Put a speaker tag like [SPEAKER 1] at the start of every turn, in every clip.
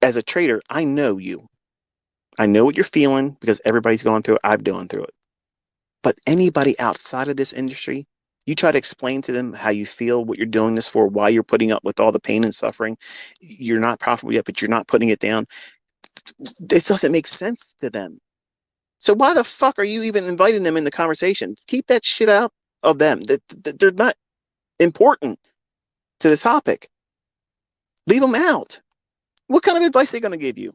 [SPEAKER 1] As a trader, I know you. I know what you're feeling because everybody's going through it. I've gone through it. But anybody outside of this industry, you try to explain to them how you feel, what you're doing this for, why you're putting up with all the pain and suffering. You're not profitable yet, but you're not putting it down. This doesn't make sense to them. So why the fuck are you even inviting them in the conversation? Keep that shit out of them. They're not important to this topic. Leave them out. What kind of advice are they going to give you?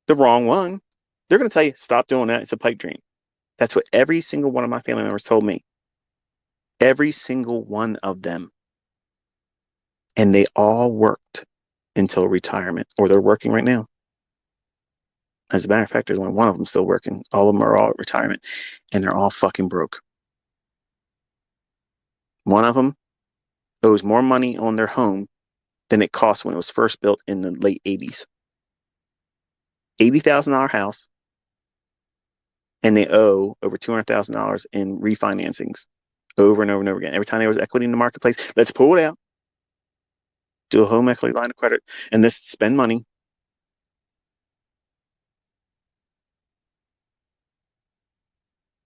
[SPEAKER 1] The wrong one. They're going to tell you, stop doing that. It's a pipe dream. That's what every single one of my family members told me. Every single one of them. And they all worked until retirement, or they're working right now. As a matter of fact, there's only one of them still working. All of them are all at retirement, and they're all fucking broke. One of them owes more money on their home than it cost when it was first built in the late 80s. $80,000 house, and they owe over $200,000 in refinancings over and over and over again. Every time there was equity in the marketplace, let's pull it out, do a home equity line of credit, and this spend money.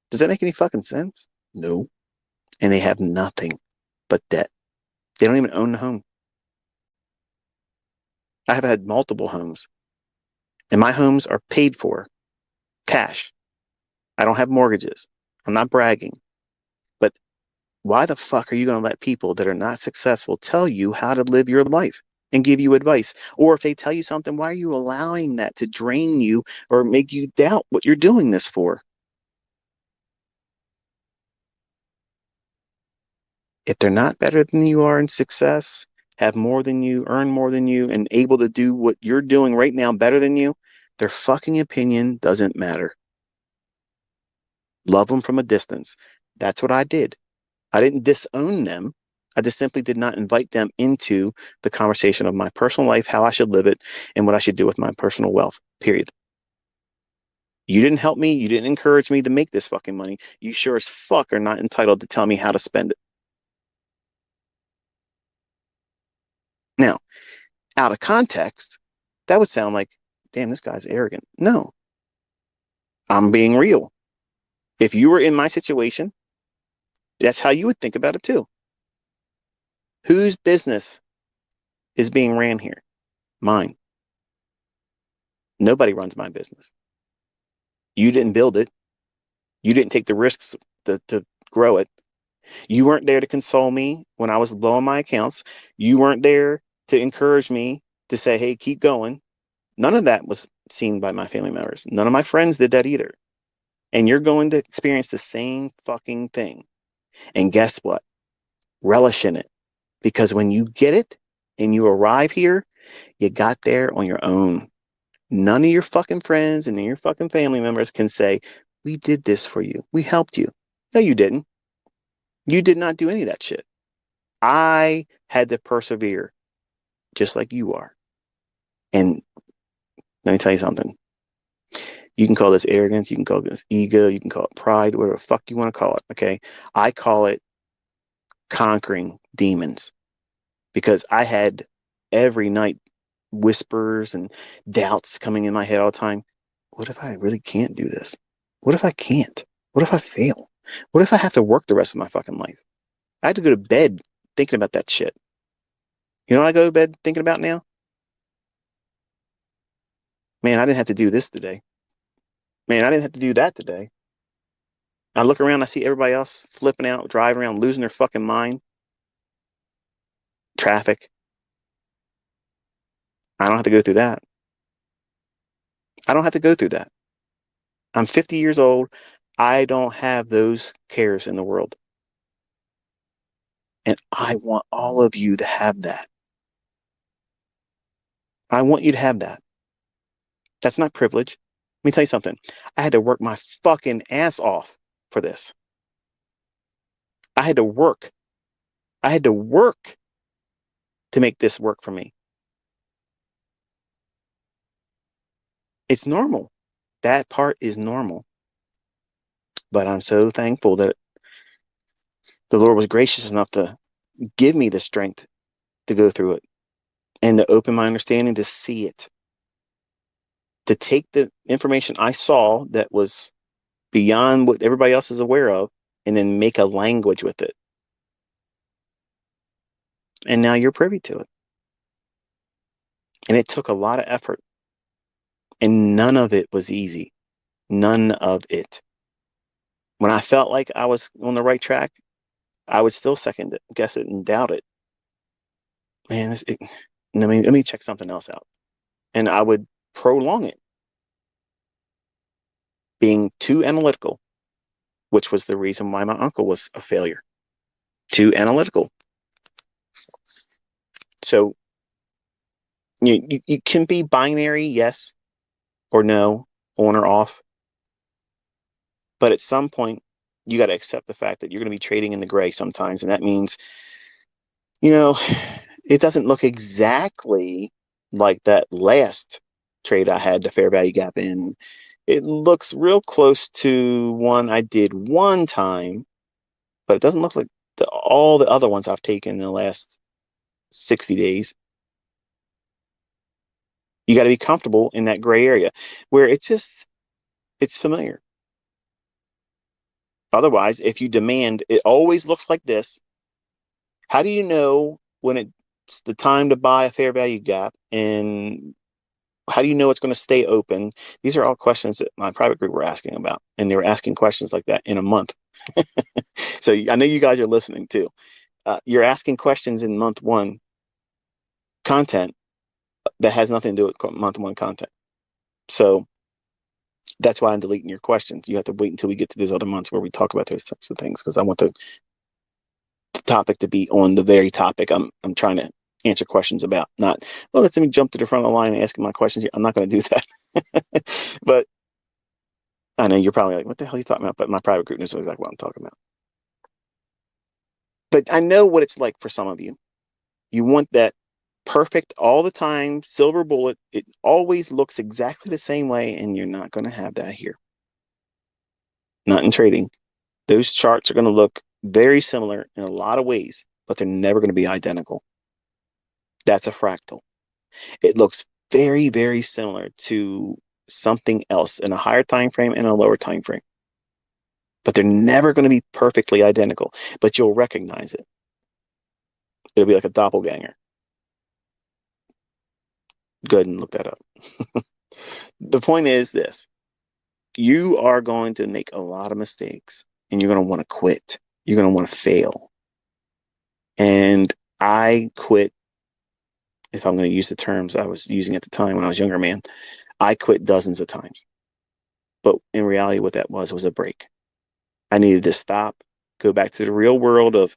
[SPEAKER 1] Does that make any fucking sense? No. And they have nothing but debt. They don't even own the home. I have had multiple homes, and my homes are paid for cash. I don't have mortgages. I'm not bragging. But why the fuck are you going to let people that are not successful tell you how to live your life and give you advice? Or if they tell you something, why are you allowing that to drain you or make you doubt what you're doing this for? If they're not better than you are in success, have more than you, earn more than you, and able to do what you're doing right now better than you, their fucking opinion doesn't matter. Love them from a distance. That's what I did. I didn't disown them. I just simply did not invite them into the conversation of my personal life, how I should live it, and what I should do with my personal wealth, period. You didn't help me. You didn't encourage me to make this fucking money. You sure as fuck are not entitled to tell me how to spend it. Now, out of context, that would sound like, damn, this guy's arrogant. No, I'm being real. If you were in my situation, that's how you would think about it too. Whose business is being ran here? Mine. Nobody runs my business. You didn't build it. You didn't take the risks to grow it. You weren't there to console me when I was low on my accounts. You weren't there to encourage me to say, hey, keep going. None of that was seen by my family members. None of my friends did that either. And you're going to experience the same fucking thing. And guess what? Relish in it. Because when you get it and you arrive here, you got there on your own. None of your fucking friends and your fucking family members can say, we did this for you. We helped you. No, you didn't. You did not do any of that shit. I had to persevere just like you are. And let me tell you something. You can call this arrogance. You can call this ego. You can call it pride, whatever the fuck you want to call it. Okay. I call it conquering demons because I had every night whispers and doubts coming in my head all the time. What if I really can't do this? What if I can't? What if I fail? What if I have to work the rest of my fucking life? I had to go to bed thinking about that shit. You know what I go to bed thinking about now? Man, I didn't have to do this today. Man, I didn't have to do that today. I look around, I see everybody else flipping out, driving around, losing their fucking mind. Traffic. I don't have to go through that. I don't have to go through that. I'm 50 years old. I don't have those cares in the world. And I want all of you to have that. I want you to have that. That's not privilege. Let me tell you something. I had to work my fucking ass off for this. I had to work. I had to work to make this work for me. It's normal. That part is normal. But I'm so thankful that the Lord was gracious enough to give me the strength to go through it and to open my understanding to see it, to take the information I saw that was beyond what everybody else is aware of, and then make a language with it. And now you're privy to it. And it took a lot of effort, and none of it was easy. None of it. When I felt like I was on the right track, I would still second guess it and doubt it. Man, let me check something else out. And I would prolong it, being too analytical, which was the reason why my uncle was a failure. Too analytical. So you can be binary, yes or no, on or off. But at some point, you got to accept the fact that you're going to be trading in the gray sometimes. And that means, you know, it doesn't look exactly like that last trade I had the fair value gap in. It looks real close to one I did one time, but it doesn't look like all the other ones I've taken in the last 60 days. You got to be comfortable in that gray area where it's familiar. Otherwise, if you demand it always looks like this, how do you know when it's the time to buy a fair value gap? And how do you know it's going to stay open? These are all questions that my private group were asking about. And they were asking questions like that in a month. So I know you guys are listening too. You're asking questions in month one content that has nothing to do with month one content. So that's why I'm deleting your questions. You have to wait until we get to those other months where we talk about those types of things, because I want the topic to be on the very topic I'm trying to answer questions about. Not, well, let me jump to the front of the line and ask my questions here. I'm not going to do that. But I know you're probably like, what the hell are you talking about? But my private group knows exactly what I'm talking about. But I know what it's like for some of you. You want that perfect all the time, silver bullet. It always looks exactly the same way, and you're not going to have that here. Not in trading. Those charts are going to look very similar in a lot of ways, but they're never going to be identical. That's a fractal. It looks very, very similar to something else in a higher time frame and a lower time frame. But they're never going to be perfectly identical, but you'll recognize it. It'll be like a doppelganger. Go ahead and look that up. The point is this. You are going to make a lot of mistakes, and you're going to want to quit. You're going to want to fail. And I quit, if I'm going to use the terms I was using at the time when I was younger, man, I quit dozens of times. But in reality, what that was a break. I needed to stop, go back to the real world of,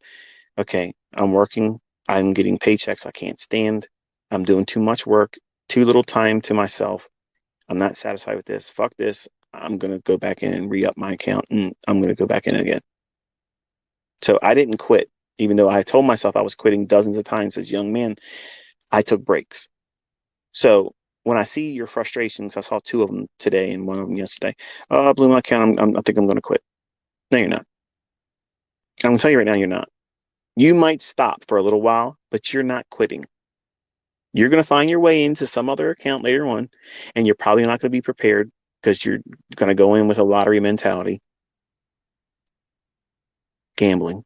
[SPEAKER 1] okay, I'm working, I'm getting paychecks I can't stand, I'm doing too much work, too little time to myself. I'm not satisfied with this. Fuck this. I'm going to go back in and re-up my account, and I'm going to go back in again. So I didn't quit, even though I told myself I was quitting dozens of times as a young man. I took breaks. So when I see your frustrations, I saw two of them today and one of them yesterday. Oh, I blew my account. I think I'm going to quit. No, you're not. I'm going to tell you right now, you're not. You might stop for a little while, but you're not quitting. You're going to find your way into some other account later on, and you're probably not going to be prepared because you're going to go in with a lottery mentality, gambling,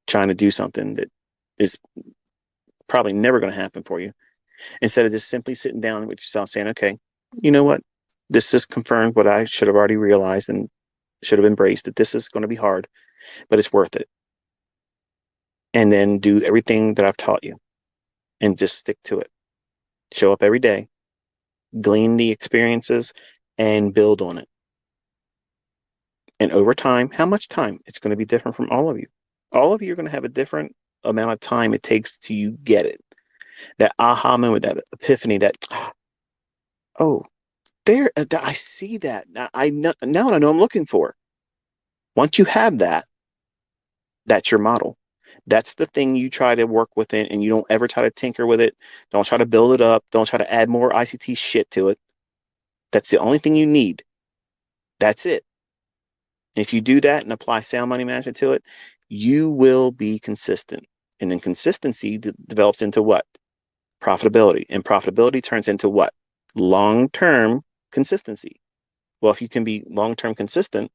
[SPEAKER 1] trying to do something that is probably never going to happen for you. Instead of just simply sitting down with yourself saying, okay, you know what? This just confirmed what I should have already realized and should have embraced, that this is going to be hard, but it's worth it. And then do everything that I've taught you and just stick to it. Show up every day, glean the experiences, and build on it. And over time, how much time? It's going to be different from all of you. All of you are going to have a different amount of time it takes to you get it. That aha moment, that epiphany, that, oh, there, I see that. I know, now I know I'm looking for. Once you have that, that's your model. That's the thing you try to work with it, and you don't ever try to tinker with it. Don't try to build it up. Don't try to add more ICT shit to it. That's the only thing you need. That's it. If you do that and apply sound money management to it, you will be consistent. And then consistency develops into what? Profitability. And profitability turns into what? Long-term consistency. Well, if you can be long-term consistent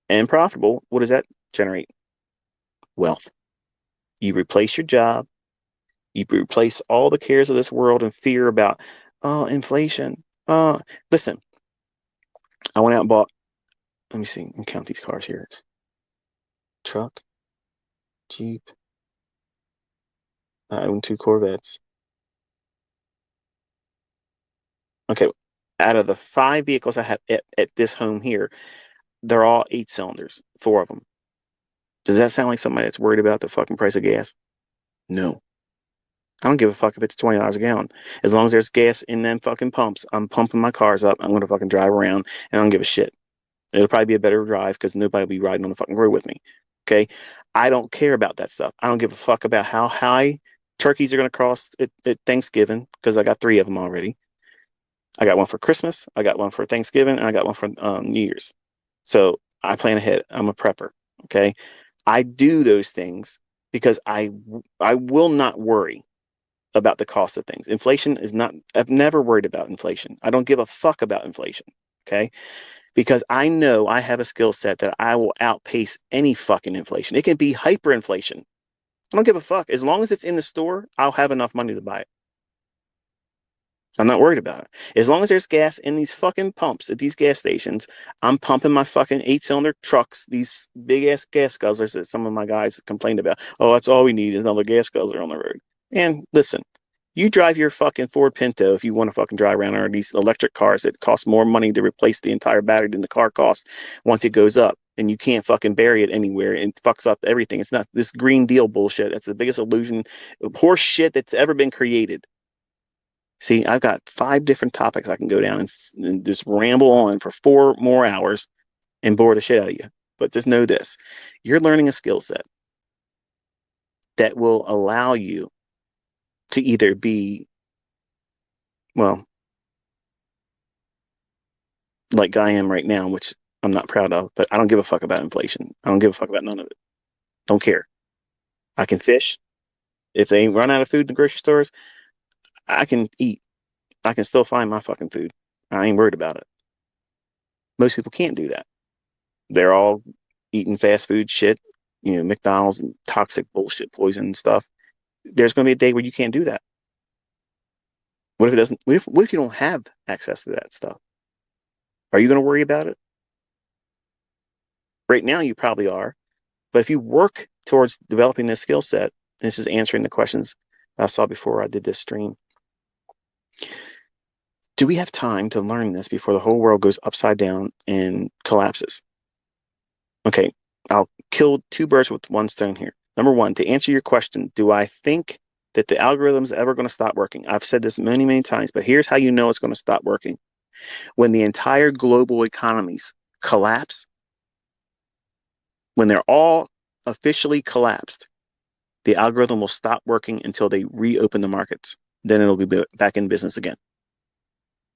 [SPEAKER 1] and profitable, what does that generate? Wealth. You replace your job, you replace all the cares of this world and fear about, oh, inflation. Listen, I went out and bought, let me see, and count these cars here. Truck, Jeep. I own two Corvettes. Okay, out of the five vehicles I have at this home here, they're all 8 cylinders, four of them. Does that sound like somebody that's worried about the fucking price of gas? No. I don't give a fuck if it's $20 a gallon. As long as there's gas in them fucking pumps, I'm pumping my cars up. I'm gonna fucking drive around and I don't give a shit. It'll probably be a better drive because nobody will be riding on the fucking road with me. Okay. I don't care about that stuff. I don't give a fuck about how high turkeys are gonna cost at Thanksgiving because I got three of them already. I got one for Christmas, I got one for Thanksgiving, and I got one for New Year's. So I plan ahead. I'm a prepper. Okay. I do those things because I will not worry about the cost of things. Inflation is not, I've never worried about inflation. I don't give a fuck about inflation. Okay. Because I know I have a skill set that I will outpace any fucking inflation. It can be hyperinflation. I don't give a fuck. As long as it's in the store, I'll have enough money to buy it. I'm not worried about it. As long as there's gas in these fucking pumps at these gas stations, I'm pumping my fucking 8 cylinder trucks, these big ass gas guzzlers that some of my guys complained about. Oh, that's all we need is another gas guzzler on the road. And listen, you drive your fucking Ford Pinto if you want to fucking drive around, or these electric cars that cost more money to replace the entire battery than the car costs once it goes up. And you can't fucking bury it anywhere and fucks up everything. It's not this Green Deal bullshit. That's the biggest illusion, horse shit that's ever been created. See, I've got five different topics I can go down and just ramble on for 4 more hours and bore the shit out of you. But just know this, you're learning a skill set that will allow you to either be, well, like I am right now, which I'm not proud of, but I don't give a fuck about inflation. I don't give a fuck about none of it. Don't care. I can fish. If they run out of food in the grocery stores, I can eat. I can still find my fucking food. I ain't worried about it. Most people can't do that. They're all eating fast food shit, McDonald's and toxic bullshit, poison and stuff. There's going to be a day where you can't do that. What if it doesn't? What if you don't have access to that stuff? Are you going to worry about it? Right now, you probably are. But if you work towards developing this skill set, and this is answering the questions I saw before I did this stream. Do we have time to learn this before the whole world goes upside down and collapses? Okay, I'll kill two birds with one stone here. Number one, to answer your question, do I think that the algorithm is ever going to stop working? I've said this many, many times, but here's how you know it's going to stop working. When the entire global economies collapse, when they're all officially collapsed, the algorithm will stop working until they reopen the markets. Then it'll be back in business again.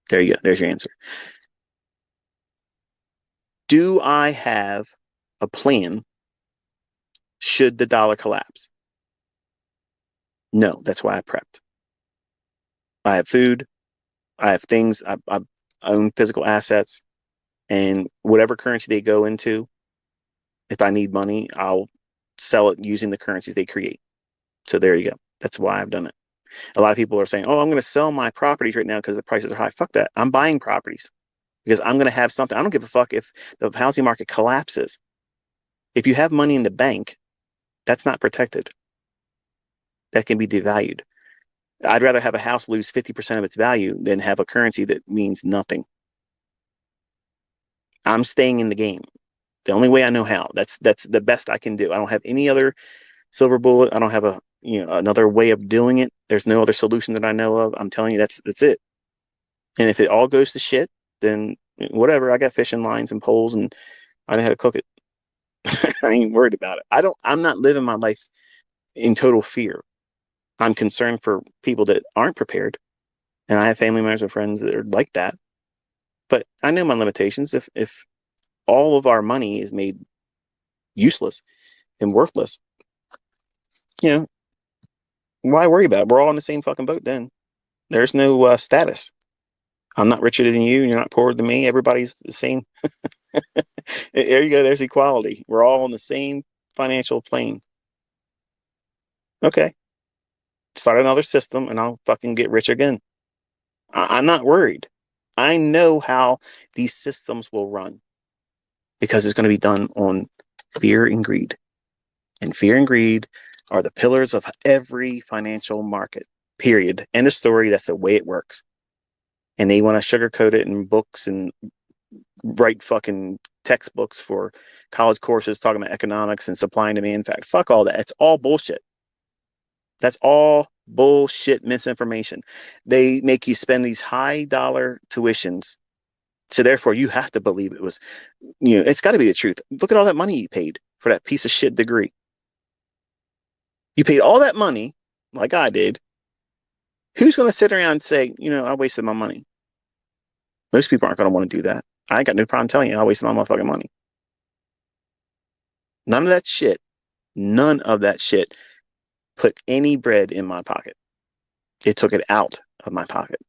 [SPEAKER 1] There you go. There's your answer. Do I have a plan should the dollar collapse? No, that's why I prepped. I have food. I have things. I own physical assets, and whatever currency they go into, if I need money, I'll sell it using the currencies they create. So there you go. That's why I've done it. A lot of people are saying, "Oh, I'm going to sell my properties right now because the prices are high." Fuck that. I'm buying properties because I'm going to have something. I don't give a fuck if the housing market collapses. If you have money in the bank, that's not protected. That can be devalued. I'd rather have a house lose 50% of its value than have a currency that means nothing. I'm staying in the game. The only way I know how. That's the best I can do. I don't have any other silver bullet. I don't have another way of doing it. There's no other solution that I know of. I'm telling you, that's it. And if it all goes to shit, then whatever. I got fishing lines and poles, and I know how to cook it. I ain't worried about it. I'm not living my life in total fear. I'm concerned for people that aren't prepared, and I have family members and friends that are like that. But I know my limitations. If all of our money is made useless and worthless, you know, Why worry about it? We're all in the same fucking boat then. There's no status. I'm not richer than you, and you're not poorer than me. Everybody's the same. There you go. There's equality. We're all on the same financial plane. Okay. Start another system and I'll fucking get rich again. I'm not worried. I know how these systems will run because it's going to be done on fear and greed. And fear and greed are the pillars of every financial market, period. End of story. That's the way it works. And they want to sugarcoat it in books and write fucking textbooks for college courses talking about economics and supply and demand. In fact, fuck all that. It's all bullshit. That's all bullshit misinformation. They make you spend these high dollar tuitions. So therefore you have to believe it was, it's got to be the truth. Look at all that money you paid for that piece of shit degree. You paid all that money, like I did. Who's going to sit around and say, I wasted my money? Most people aren't going to want to do that. I ain't got no problem telling you I wasted my motherfucking money. None of that shit, none of that shit put any bread in my pocket. It took it out of my pocket.